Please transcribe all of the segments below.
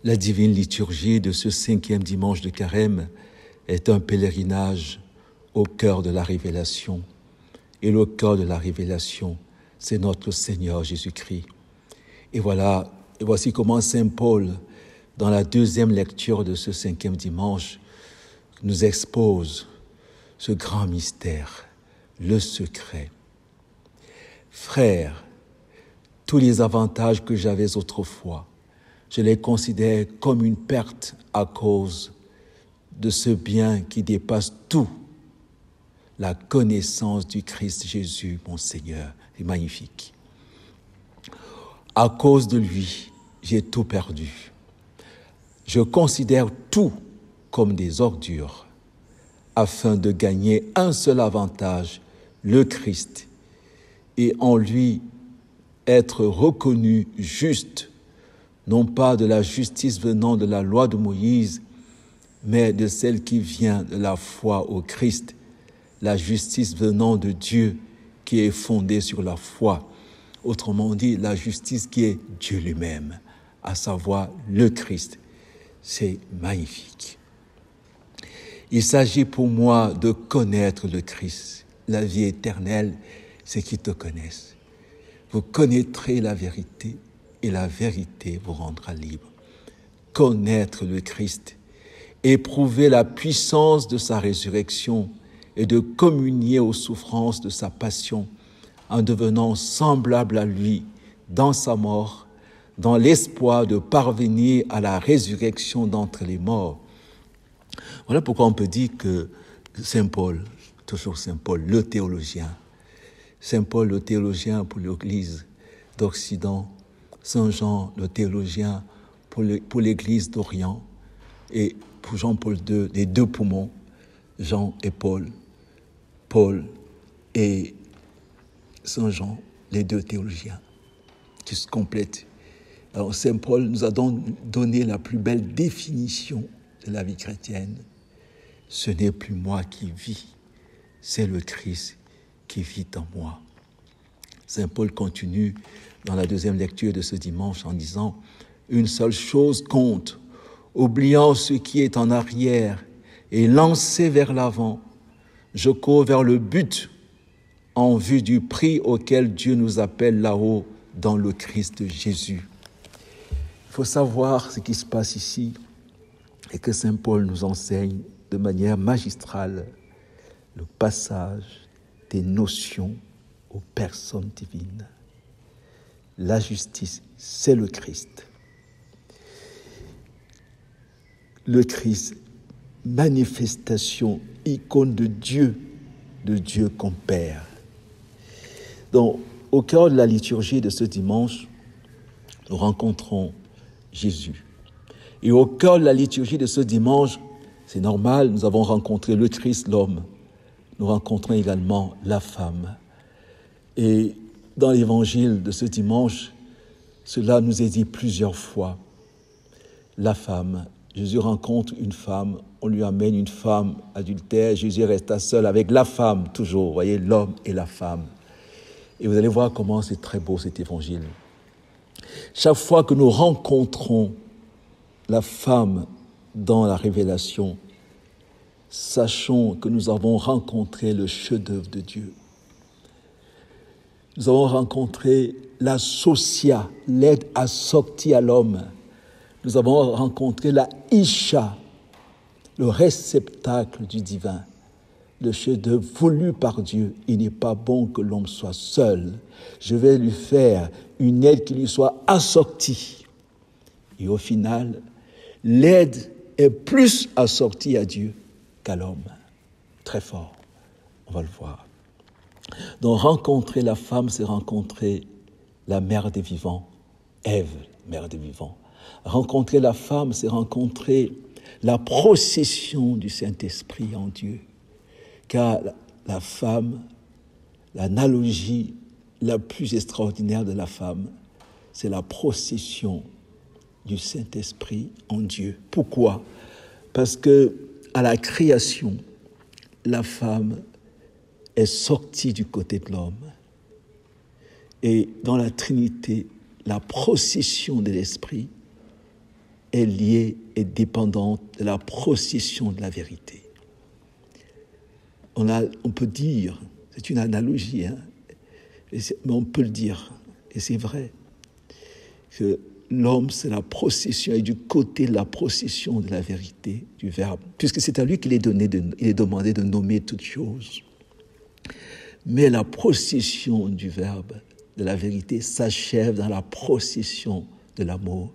La divine liturgie de ce 5e dimanche de Carême est un pèlerinage au cœur de la révélation. Et le cœur de la révélation, c'est notre Seigneur Jésus-Christ. Et voici comment Saint Paul, dans la 2e lecture de ce 5e dimanche, nous expose ce grand mystère, le secret. Frères, tous les avantages que j'avais autrefois, je les considère comme une perte à cause de ce bien qui dépasse tout, la connaissance du Christ Jésus, mon Seigneur. C'est magnifique. À cause de lui, j'ai tout perdu. Je considère tout comme des ordures, afin de gagner un seul avantage, le Christ, et en lui être reconnu juste, non pas de la justice venant de la loi de Moïse, mais de celle qui vient de la foi au Christ, la justice venant de Dieu qui est fondée sur la foi. Autrement dit, la justice qui est Dieu lui-même, à savoir le Christ. C'est magnifique. Il s'agit pour moi de connaître le Christ. La vie éternelle, c'est qu'ils te connaissent. Vous connaîtrez la vérité et la vérité vous rendra libre. Connaître le Christ, éprouver la puissance de sa résurrection et de communier aux souffrances de sa passion en devenant semblable à lui dans sa mort, dans l'espoir de parvenir à la résurrection d'entre les morts. Voilà pourquoi on peut dire que Saint Paul, toujours Saint Paul, le théologien, Saint Paul, le théologien pour l'Église d'Occident, Saint Jean, le théologien pour l'Église d'Orient, et pour Jean-Paul II, les deux poumons, Jean et Paul, Paul et Saint Jean, les deux théologiens, qui se complètent. Alors Saint Paul nous a donc donné la plus belle définition de la vie chrétienne. Ce n'est plus moi qui vis, c'est le Christ qui vit en moi. Saint Paul continue dans la 2e lecture de ce dimanche en disant « Une seule chose compte, oubliant ce qui est en arrière et lancé vers l'avant, je cours vers le but en vue du prix auquel Dieu nous appelle là-haut dans le Christ Jésus. » Il faut savoir ce qui se passe ici et que Saint Paul nous enseigne de manière magistrale le passage des notions aux personnes divines. La justice, c'est le Christ. Le Christ, manifestation, icône de Dieu comme Père. Donc, au cœur de la liturgie de ce dimanche, nous rencontrons Jésus. Et au cœur de la liturgie de ce dimanche, c'est normal, nous avons rencontré le Christ, l'homme. Nous rencontrons également la femme. Et dans l'évangile de ce dimanche, cela nous est dit plusieurs fois. La femme, Jésus rencontre une femme, on lui amène une femme adultère, Jésus resta seul avec la femme toujours, vous voyez, l'homme et la femme. Et vous allez voir comment c'est très beau cet évangile. Chaque fois que nous rencontrons la femme dans la révélation, sachons que nous avons rencontré le chef-d'œuvre de Dieu. Nous avons rencontré la socia, l'aide à sortir à l'homme. Nous avons rencontré la isha, le réceptacle du divin, le chef-d'œuvre voulu par Dieu. Il n'est pas bon que l'homme soit seul. Je vais lui faire une aide qui lui soit assortie. Et au final, l'aide est plus assortie à Dieu qu'à l'homme. Très fort, on va le voir. Donc rencontrer la femme, c'est rencontrer la mère des vivants, Ève, mère des vivants. Rencontrer la femme, c'est rencontrer la procession du Saint-Esprit en Dieu. Car la femme, l'analogie la plus extraordinaire de la femme, c'est la procession du Saint-Esprit en Dieu. Pourquoi ? Parce que à la création, la femme est sortie du côté de l'homme. Et dans la Trinité, la procession de l'Esprit est liée et dépendante de la procession de la vérité. On peut dire, c'est une analogie, mais on peut le dire, et c'est vrai, que l'homme, c'est la procession, et du côté de la procession de la vérité, du Verbe, puisque c'est à lui qu'il est demandé de nommer toutes choses. Mais la procession du Verbe, de la vérité, s'achève dans la procession de l'amour,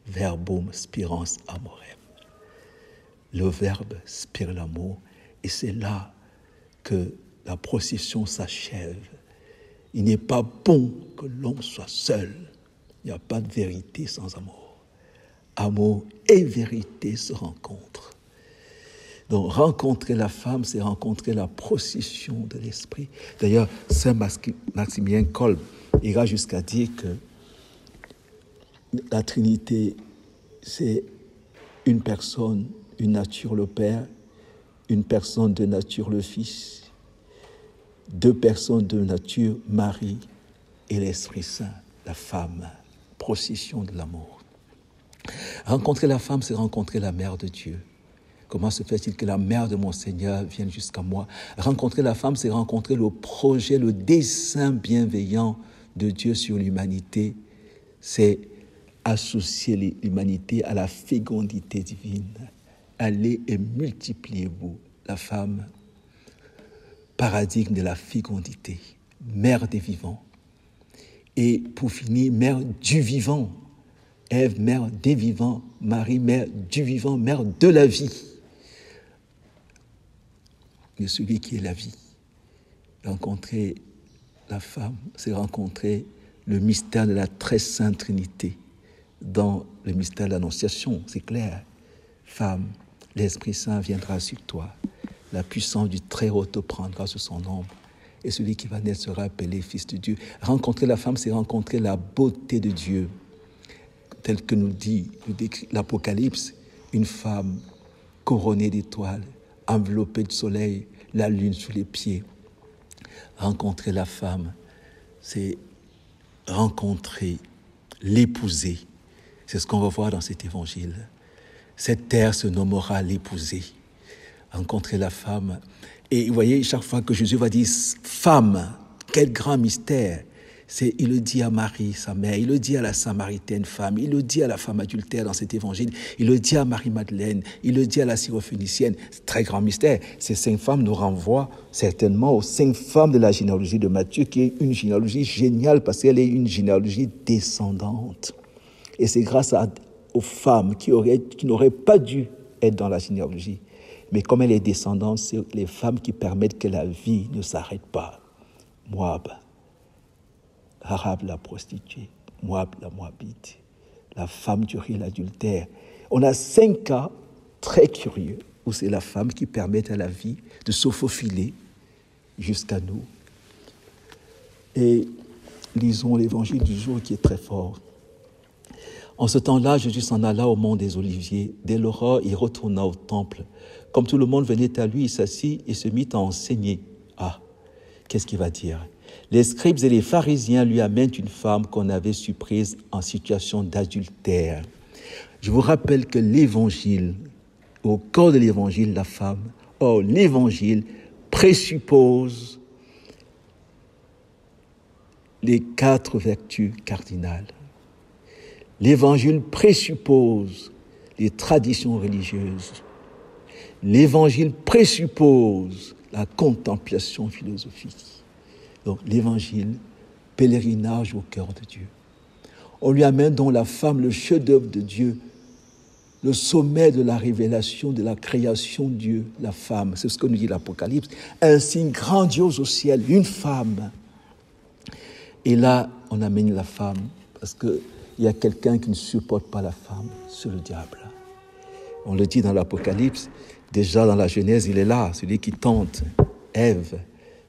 verbum spirans amorem. Le Verbe spire l'amour, et c'est là que la procession s'achève. Il n'est pas bon que l'homme soit seul. Il n'y a pas de vérité sans amour. Amour et vérité se rencontrent. Donc, rencontrer la femme, c'est rencontrer la procession de l'esprit. D'ailleurs, Saint Maximilien Kolb ira jusqu'à dire que la Trinité, c'est une personne, une nature le Père, une personne de nature le Fils, deux personnes de nature Marie et l'Esprit Saint, la femme, procession de l'amour. Rencontrer la femme, c'est rencontrer la mère de Dieu. Comment se fait-il que la mère de mon Seigneur vienne jusqu'à moi? Rencontrer la femme, c'est rencontrer le projet, le dessein bienveillant de Dieu sur l'humanité. C'est associer l'humanité à la fécondité divine. Allez et multipliez-vous. La femme, paradigme de la fécondité, mère des vivants. Et pour finir, mère du vivant. Ève, mère des vivants. Marie, mère du vivant, mère de la vie. De celui qui est la vie. Rencontrer la femme, c'est rencontrer le mystère de la très sainte Trinité dans le mystère de l'Annonciation, c'est clair. Femme, l'Esprit Saint viendra sur toi. La puissance du Très-Haut te prendra sous son ombre. Et celui qui va naître sera appelé Fils de Dieu. Rencontrer la femme, c'est rencontrer la beauté de Dieu. Tel que nous dit l'Apocalypse, une femme couronnée d'étoiles, enveloppée de soleil, la lune sous les pieds. Rencontrer la femme, c'est rencontrer, l'épouser. C'est ce qu'on va voir dans cet évangile. Cette terre se nommera l'épousée. Rencontrer la femme. Et vous voyez, chaque fois que Jésus va dire femme, quel grand mystère. Il le dit à Marie, sa mère, il le dit à la Samaritaine femme, il le dit à la femme adultère dans cet évangile, il le dit à Marie-Madeleine, il le dit à la Syrophénicienne. C'est un très grand mystère. Ces 5 femmes nous renvoient certainement aux 5 femmes de la généalogie de Matthieu, qui est une généalogie géniale parce qu'elle est une généalogie descendante. Et c'est grâce aux femmes qui n'auraient pas dû être dans la généalogie. Mais comme elle est descendante, c'est les femmes qui permettent que la vie ne s'arrête pas. Moab, Rahab la prostituée, Moab la Moabite, la femme du riz, l'adultère. On a 5 cas très curieux où c'est la femme qui permet à la vie de se faufiler jusqu'à nous. Et lisons l'évangile du jour qui est très fort. En ce temps-là, Jésus s'en alla au mont des Oliviers. Dès l'aurore, il retourna au temple. Comme tout le monde venait à lui, il s'assit et se mit à enseigner. Ah, qu'est-ce qu'il va dire? Les scribes et les pharisiens lui amènent une femme qu'on avait surprise en situation d'adultère. Je vous rappelle que l'évangile, au corps de l'évangile, la femme, l'évangile présuppose les 4 vertus cardinales. L'évangile présuppose les traditions religieuses. L'évangile présuppose la contemplation philosophique. Donc l'évangile, pèlerinage au cœur de Dieu. On lui amène donc la femme, le chef-d'œuvre de Dieu, le sommet de la révélation, de la création de Dieu, la femme. C'est ce que nous dit l'Apocalypse. Un signe grandiose au ciel, une femme. Et là, on amène la femme parce qu'il y a quelqu'un qui ne supporte pas la femme, c'est le diable. On le dit dans l'Apocalypse, déjà dans la Genèse, il est là, celui qui tente Ève.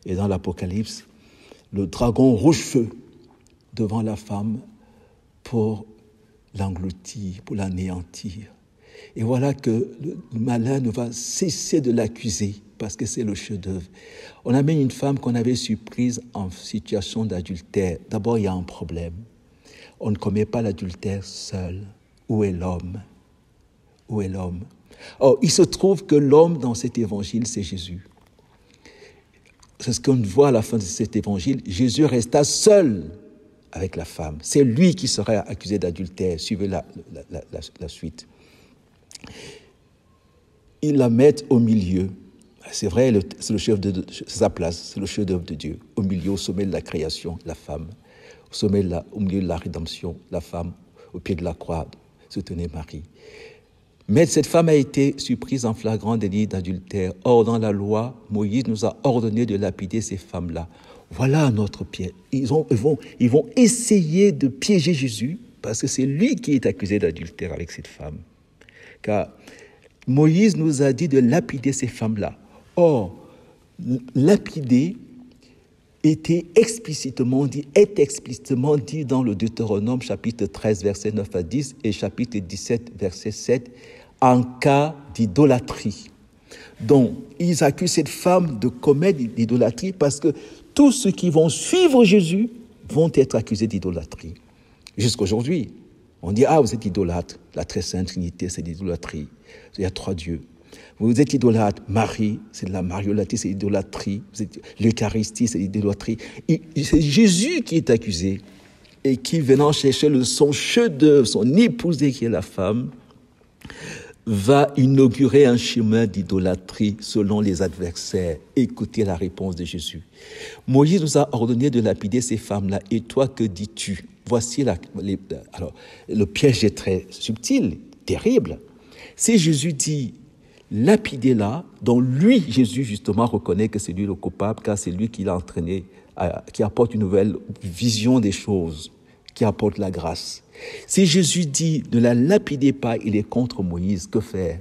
Et dans l'Apocalypse, le dragon rouge-feu devant la femme pour l'engloutir, pour l'anéantir. Et voilà que le malin ne va cesser de l'accuser parce que c'est le chef-d'œuvre. On amène une femme qu'on avait surprise en situation d'adultère. D'abord, il y a un problème. On ne commet pas l'adultère seul. Où est l'homme? Où est l'homme? Or, il se trouve que l'homme dans cet évangile, c'est Jésus. C'est ce qu'on voit à la fin de cet évangile. Jésus resta seul avec la femme. C'est lui qui serait accusé d'adultère. Suivez la suite. Il la met au milieu. C'est vrai, c'est le chef de sa place, c'est le chef-d'œuvre de Dieu. Au milieu, au sommet de la création, la femme. Au milieu de la rédemption, la femme. Au pied de la croix, se tenait Marie. Mais cette femme a été surprise en flagrant délit d'adultère. Or, dans la loi, Moïse nous a ordonné de lapider ces femmes-là. Voilà notre piège. Ils vont essayer de piéger Jésus parce que c'est lui qui est accusé d'adultère avec cette femme. Car Moïse nous a dit de lapider ces femmes-là. Or, lapider est explicitement dit dans le Deutéronome chapitre 13, versets 9 à 10 et chapitre 17, verset 7, en cas d'idolâtrie. Donc, ils accusent cette femme de commettre l'idolâtrie parce que tous ceux qui vont suivre Jésus vont être accusés d'idolâtrie. Jusqu'aujourd'hui, on dit, vous êtes idolâtre, la très sainte Trinité, c'est l'idolâtrie. Il y a 3 dieux. Vous êtes idolâtre, Marie, c'est de la mariolatrie, c'est l'idolâtrie. L'Eucharistie, c'est l'idolâtrie. C'est Jésus qui est accusé et qui, venant chercher son chef-d'œuvre, son épousée qui est la femme, va inaugurer un chemin d'idolâtrie selon les adversaires. Écoutez la réponse de Jésus. Moïse nous a ordonné de lapider ces femmes-là. Et toi, que dis-tu? Voici alors, le piège est très subtil, terrible. Si Jésus dit lapidez-la, dont lui, Jésus, justement, reconnaît que c'est lui le coupable, car c'est lui qui l'a entraîné, qui apporte une nouvelle vision des choses, qui apporte la grâce. Si Jésus dit ne la lapidez pas, il est contre Moïse, que faire?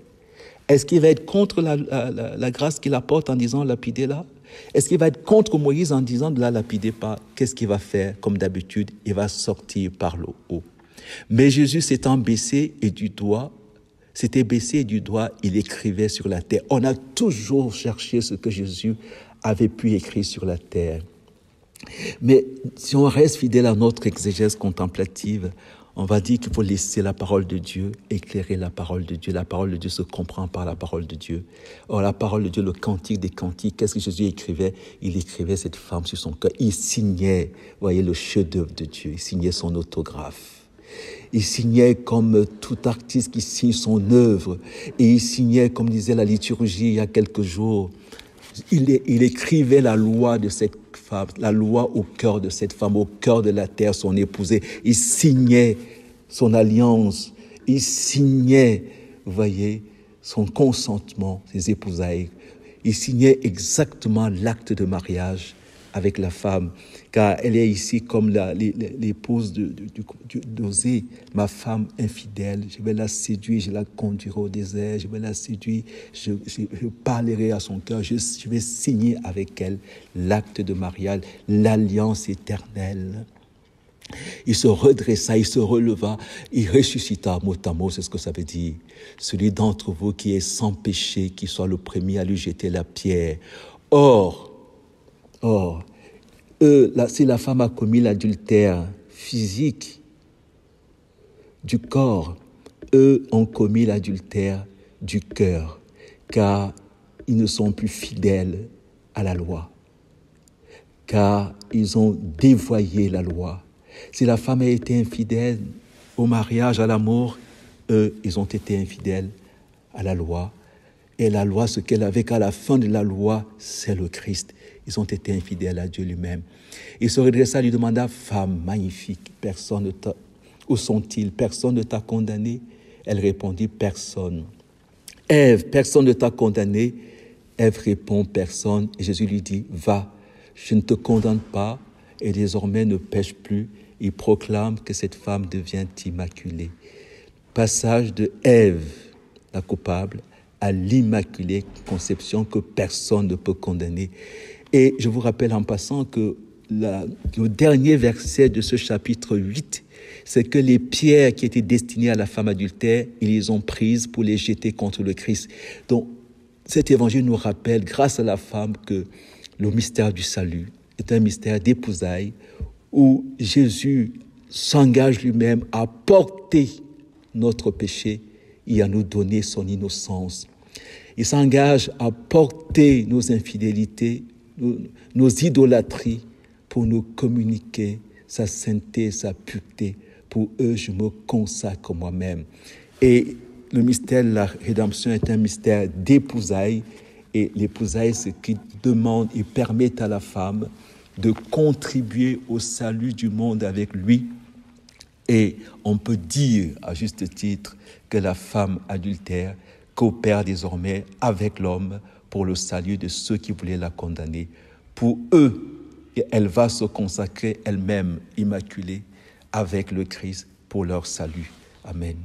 Est-ce qu'il va être contre la grâce qu'il apporte en disant lapidez-la? Est-ce qu'il va être contre Moïse en disant ne la lapidez pas? Qu'est-ce qu'il va faire? Comme d'habitude, il va sortir par le haut. Mais Jésus s'étant baissé et du doigt, il écrivait sur la terre. On a toujours cherché ce que Jésus avait pu écrire sur la terre. Mais si on reste fidèle à notre exégèse contemplative, on va dire qu'il faut laisser la parole de Dieu éclairer la parole de Dieu. La parole de Dieu se comprend par la parole de Dieu. Or, la parole de Dieu, le cantique des cantiques, qu'est-ce que Jésus écrivait? Il écrivait cette femme sur son cœur. Il signait, voyez, le chef-d'œuvre de Dieu. Il signait son autographe. Il signait comme tout artiste qui signe son œuvre. Et il signait, comme disait la liturgie il y a quelques jours, il écrivait la loi de cette femme, la loi au cœur de cette femme, au cœur de la terre, son épousée. Il signait son alliance. Il signait, vous voyez, son consentement, ses épousailles. Il signait exactement l'acte de mariage avec la femme, car elle est ici comme l'épouse d'Osée, ma femme infidèle. Je vais la séduire, je la conduirai au désert, je vais la séduire, je parlerai à son cœur, je vais signer avec elle l'acte de mariage, l'alliance éternelle. Il se redressa, il se releva, il ressuscita mot à mot, c'est ce que ça veut dire. Celui d'entre vous qui est sans péché, qui soit le premier à lui jeter la pierre. Or, si la femme a commis l'adultère physique du corps, eux ont commis l'adultère du cœur, car ils ne sont plus fidèles à la loi, car ils ont dévoyé la loi. Si la femme a été infidèle au mariage, à l'amour, eux, ils ont été infidèles à la loi. Et la loi, ce qu'elle avait qu'à la fin de la loi, c'est le Christ. Ils ont été infidèles à Dieu lui-même. Il se redressa, lui demanda, femme magnifique, où sont-ils? Personne ne t'a condamné? Elle répondit, personne. Ève, personne ne t'a condamné? Ève répond, personne. Et Jésus lui dit, va, je ne te condamne pas, et désormais ne pêche plus. Il proclame que cette femme devient immaculée. Passage de Ève, la coupable, à l'immaculée conception que personne ne peut condamner. Et je vous rappelle en passant que le dernier verset de ce chapitre 8, c'est que les pierres qui étaient destinées à la femme adultère, ils les ont prises pour les jeter contre le Christ. Donc, cet évangile nous rappelle, grâce à la femme, que le mystère du salut est un mystère d'épousailles où Jésus s'engage lui-même à porter notre péché et à nous donner son innocence. Il s'engage à porter nos infidélités, nos idolâtries, pour nous communiquer sa sainteté, sa pureté. Pour eux, je me consacre moi-même. Et le mystère de la rédemption est un mystère d'épousailles. Et l'épousaille, c'est qui demande et permet à la femme de contribuer au salut du monde avec lui. Et on peut dire, à juste titre, que la femme adultère coopère désormais avec l'homme pour le salut de ceux qui voulaient la condamner. Pour eux, elle va se consacrer elle-même immaculée avec le Christ pour leur salut. Amen.